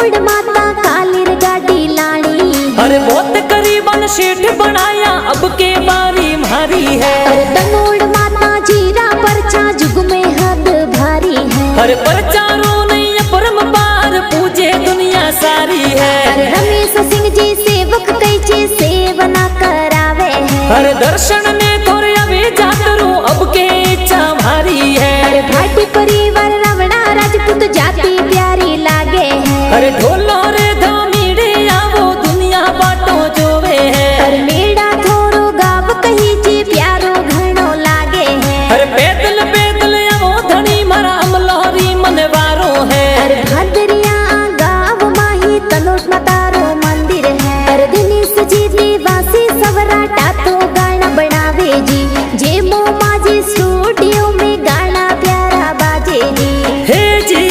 तनोड़ माता कालीर गाड़ी लाड़ी। अरे बहुत करीबन सेठ बनाया अब के बारी मारी है। अरे तनोड़ माता जीरा परचा जुग में हद भारी है। अरे परचारो नहीं परम पार पूजे दुनिया सारी है। अरे रमेश सिंह जी सेवक कैचे सेवना करावे है। अरे दर्शन में थोड़े अभी जातरू अब के इच्छा भारी है। अरे भाटी परिवार रावणा राजपूत जाति प्यारी लागे है। अरे ढोलो रे धामीड़े आवो दुनिया बाटो जोवे है। अरे मेड़ा थोड़ो गाव कही जी प्यारो घणो लागे है। अरे पैदल पैदल आवो धनी मारा अमलोरी मनवारो है। अरे भादरिया गाव माही तनोड़ मातारो मंदिर है। अरे दिनेश जी निवासी सवराटा तो गाना बनावे जी। जे मो माजी स्टूडियो में गाना प्यारा बाजे जी। हे जी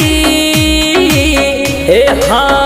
हे हाँ